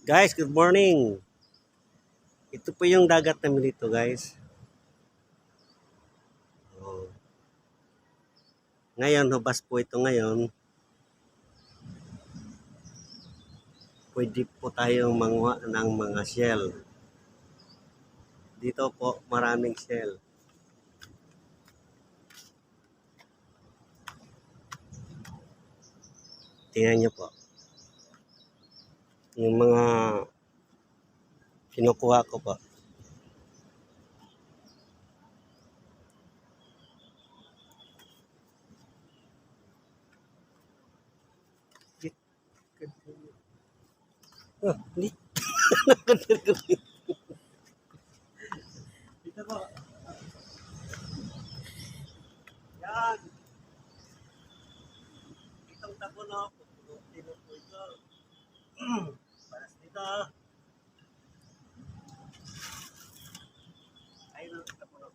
Guys, good morning. Ito po yung dagat namin dito, guys. Oh. Ngayon, hubas po ito ngayon. Pwede po tayong manguha ng mga shell. Dito po, maraming shell. Tingnan nyo po. Yung mga kinukuha ko po. Oh, hindi. Dito po. Yan. Itong tapuno. Dito po ito. Paras dito. Ayun ang tapuno.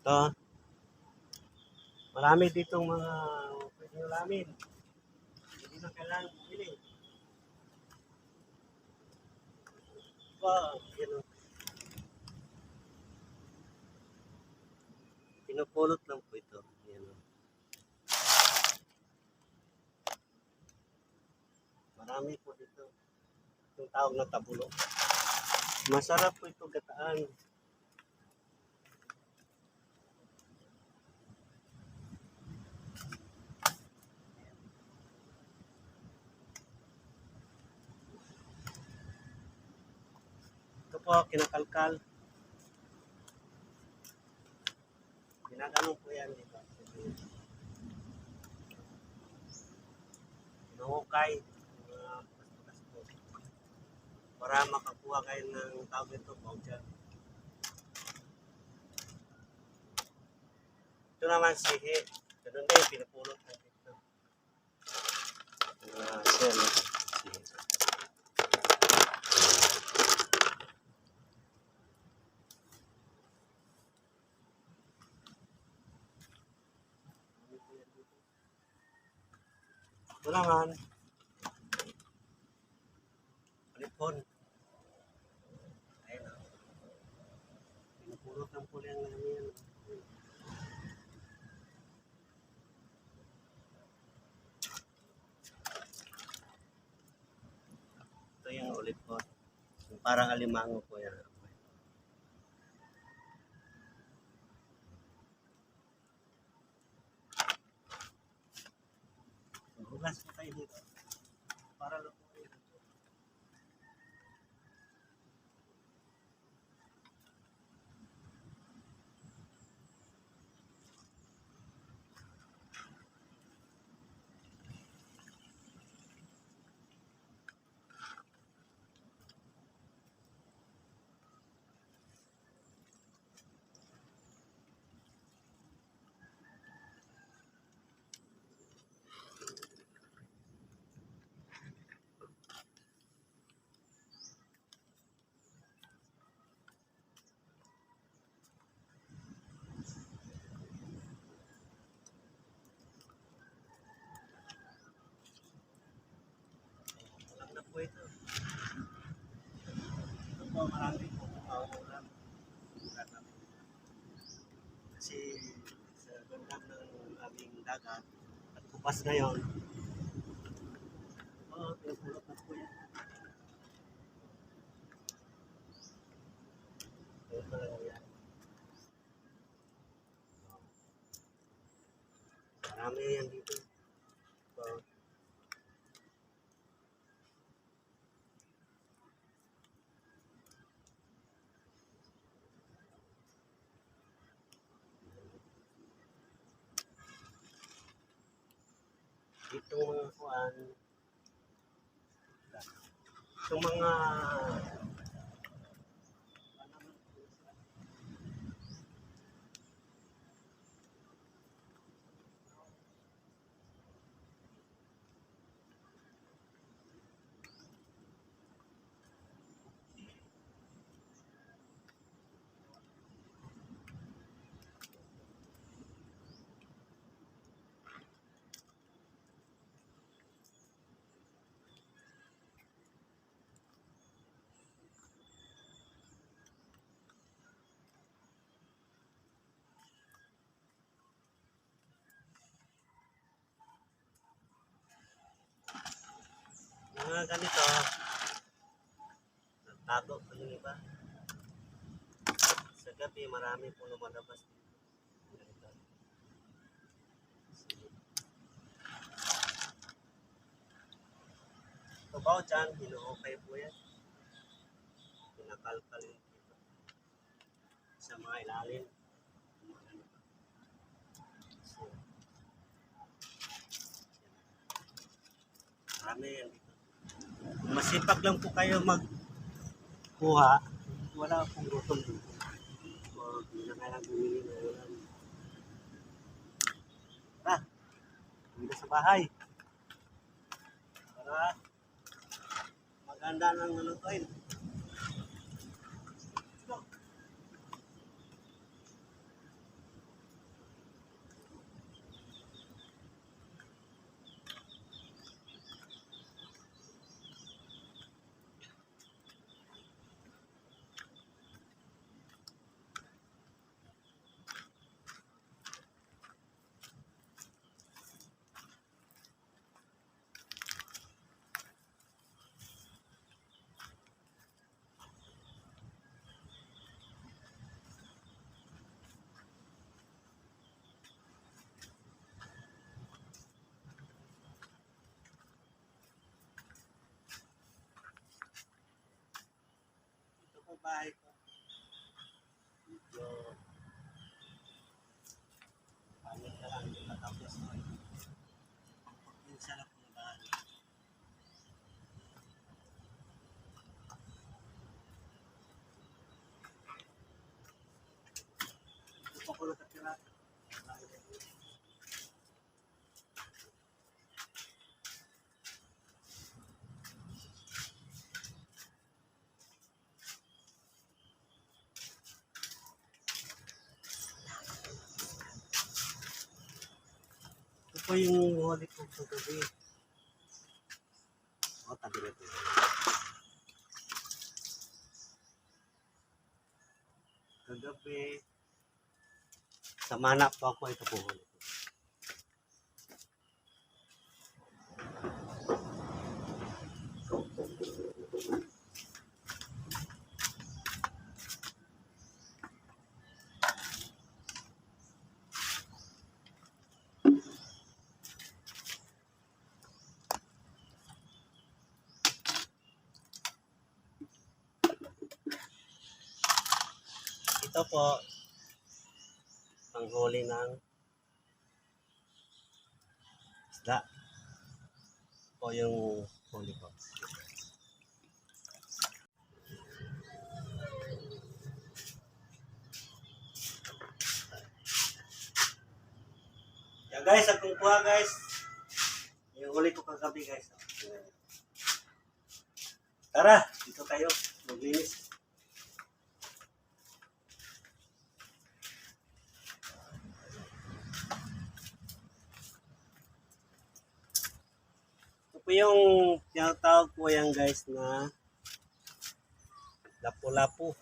Ito. Marami ditong mga pwedeng ulamin. Hindi na kailangan bumili. Wow, yun o. Pinupulot lang po ito. Yan o. Marami po dito. Yung tawag na tabulo. Masarap po ito gataan. Ito po, kinakalkal. Ginaganong po yan dito. Inuhukay. Mga pasto-pasto. Para makakuha kayo ng tawag ito, voucher. Ito naman sihi. Ganun din, pinupulot na dito. Shell. Sihi. Ito naman. Palipon. Ayun o. Pinupulot ng pulang namin. Ito yung ulit po. Parang alimango po yan. Hugas po tayo dito. Para lutuin. Alam na po ito. Ito po, marami po ulam. Kasi sa ganda ng aming dagat at bukas ngayon, pinupulot na po yan. Ito talaga yan. Marami yan dito. So, itong mga kuan, itong mga mga ganito, nagtago pa yung iba. Sa gabi, marami po lumalabas dito. Ganito. Ito ba dyan, hinuhukay po yan. Pinakalkal yung dito. Sa mga ilalim. So, marami yan dito. Masipag lang po kayo magkuha. Wala pong gutom dito. So, hindi na kailang bumili na ulan. Tara, hindi sa bahay. Para maganda ng nalutuin. Ito po bahay ko. Medyo pangit na lang. Hindi matapos. Minsan lang po na bahay. Ito po ko nakatira. Ito po yung huli ko sa gabi. O, tabi na ito. Kagabi, sa manap po ako ito po huli ko. Ito po, panghuli ng isda. Po yung huli ko. Yan guys, akong kuha guys. Yung huli ko kagabi guys. Tara, dito tayo. Maglinis. Ito po yung tinatawag po yan guys na lapu-lapu.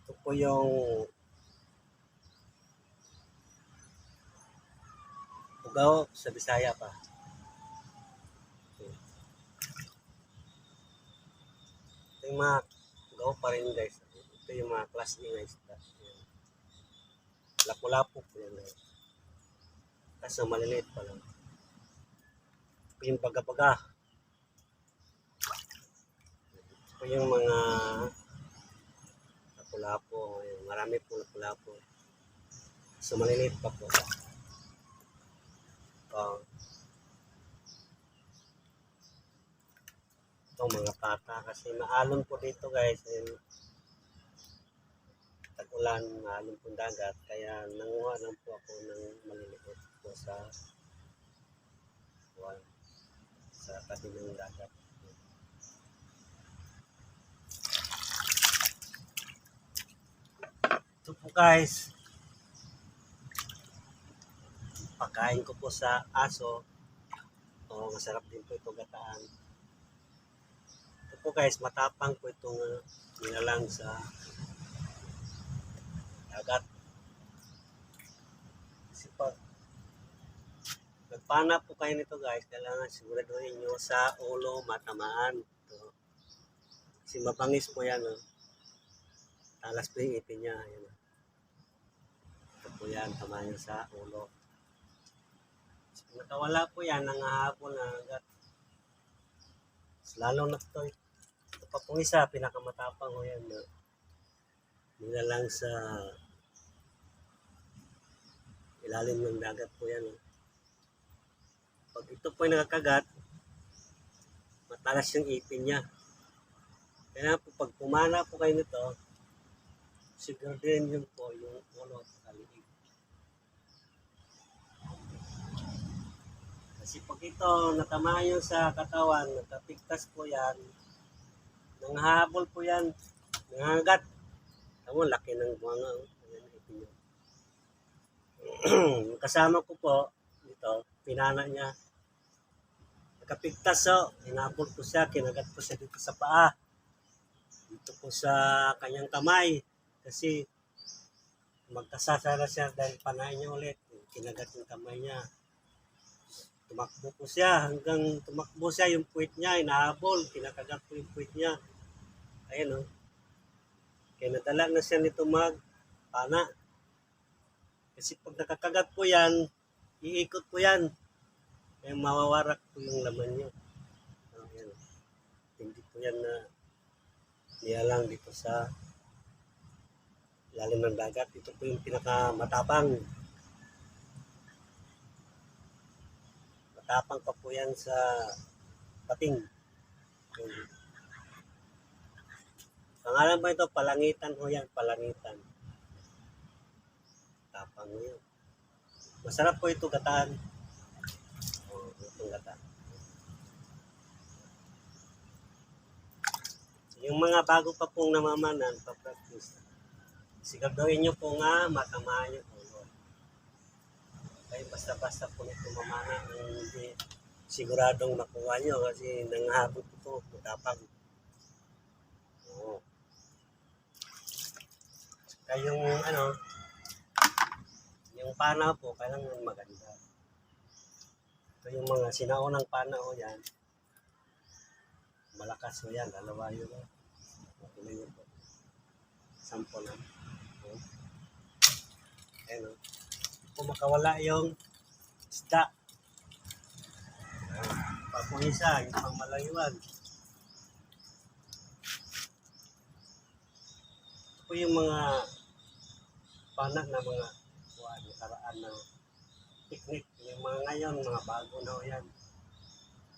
Ito po yung ugaw sa Bisaya pa. Ito yung mga ugaw pa rin guys. Ito yung mga class A na isda. Lapu-lapu po yan guys. Kaso maliliit pa lang. Ito yung baga-baga. Ito yung mga lapu-lapu. Marami po lapu-lapu. So maliliit pa po. Ito mga pata kasi maalon po dito guys. Tag-ulan, maalon po dagat. Kaya nanguha lang po ako ng maliliit po sa tabi ng dagat. Ito po guys, pagkain ko po sa aso. Masarap din po ito gataan. Ito po guys, matapang po itong nilalang sa dagat. Kasi pag magpana po kayo nito guys, kailangan siguraduhin nyo sa ulo matamaan. Ito. Kasi mabangis po yan. Oh. Talas po yung ipin niya. Ayan. Ito po yan, tamaan nyo sa ulo. So, nakawala po yan, nangahabol na agad. Lalo na ito pa pong isa, pinakamatapang ko yan. No? Nilalang sa ilalim ng dagat po yan. No? Pag ito po ay nakakagat, matalas yung ipin niya. Kaya po, pag pumana po kayo nito, siguro din yun po yung ulo at kaliig. Kasi pag ito natamaan yun sa katawan, natapigtas po yan, nanghahabol po yan, nangagat. Tama, laki ng bunga. Ayan, ipin niya. Kasama ko po, dito, pinana niya. Nakapigtas so, hinabol ko siya, kinagat ko siya dito sa paa. Dito po sa kanyang kamay. Kasi magkasasara siya dahil panahin niya ulit. Kinagat yung kamay niya. Tumakbo po siya hanggang tumakbo siya yung puwit niya, inahabol. Kinakagat po yung puwit niya. Ayan o. Kaya nadala na siya nito magpana. Kasi pag nakakagat po yan, iikot po yan. Kaya mawawarak po yung laman niyo. Ayan. Hindi po yan na niyalang dito sa ilalim ng dagat. Ito po yung pinakamatapang. Matapang pa po yan sa pating. Pangalan ba ito? Palangitan o yan? Palangitan. Tapang mo yun. Masarap po ito gataan. Itong gataan. Yung mga bago pa pong namamanan, pa-practice. Siguraduhin nyo po nga, matamaan nyo po. Kaya basta-basta po nito mamana ng hindi siguradong makuha nyo kasi nanghabot ito, matapang. Oo. Kaya yung pana po, kailangan maganda. Ito yung mga sinaunang pana o yan. Malakas o yan, dalawa yun. Okay yun po. Sample lang. Ayan o. Kung makawala yung isda. Papong isa, yung pangmalayuan. Ito po yung mga pana na mga nakaraan na technique. Yung mga ngayon, mga bago na o yan.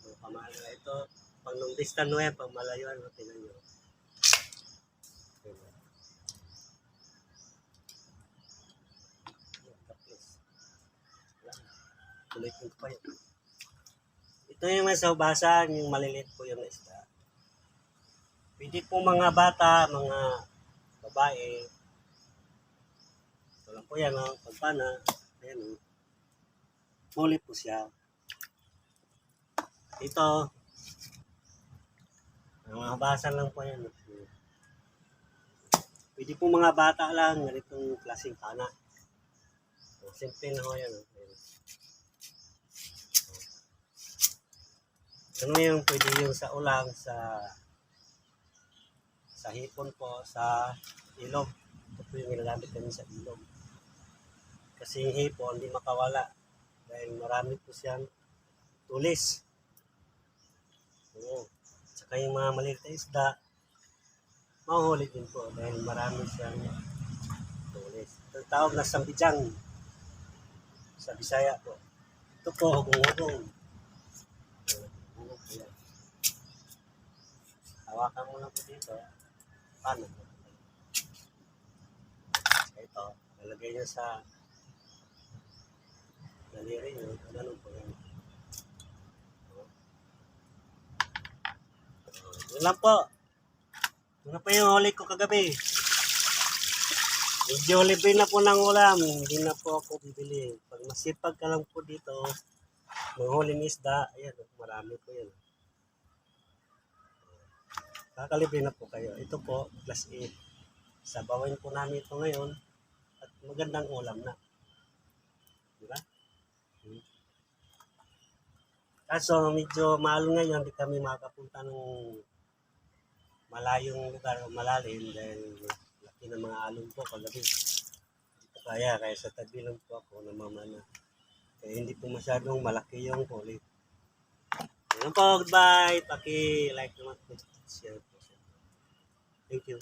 Mga pamala. Ito, pang long distance o yan, pangmalayuan. Tingnan nyo. Ulitin ko pa yun. Ito yung may saubasan, yung maliliit po yung isda. Pwede po mga bata, mga babae. Ito lang po yan, oh, pagpana. Ayan, oh. Huli po siya. Ito, mga basan lang po yan. Pwede po mga bata lang, ganitong klaseng pana. Simple na ho yan. Oh. Ano yung pwede yung sa ulang, sa hipon po, sa ilog. Ito po yung nilalamit kami sa ilog. Kasi yung hipon, hindi makawala. Dahil marami po siyang tulis. Oo. Saka yung mga maliit na isda, mahuhuli din po dahil marami siyang tulis. Ito tawag na sambijang sa Bisaya po. Ito po, hugong-hugong. Hawakan mo lang po dito. Paano? Ito, nalagay nyo sa daliri nyo. Ganun po yan. Yun lang po. Yun na po yung huli ko kagabi. Medyo libre na po ng ulam. Hindi na po ako bibili. Pag masipag ka lang po dito, manghuling isda, ayan, marami po yan. Kakalibre na po kayo. Ito po, plus 8. Sabawin po namin ito ngayon at magandang ulam na. Diba? Kaso medyo maalon ngayon, hindi kami makapunta ng malayong lugar o malalim dahil laki ng mga alon po kagabi. Hindi ko kaya sa tabi lang po ako namamana. Kaya hindi po masyadong malaki yung huli. Yun po, goodbye. Paki-like naman po. Share po. Thank you.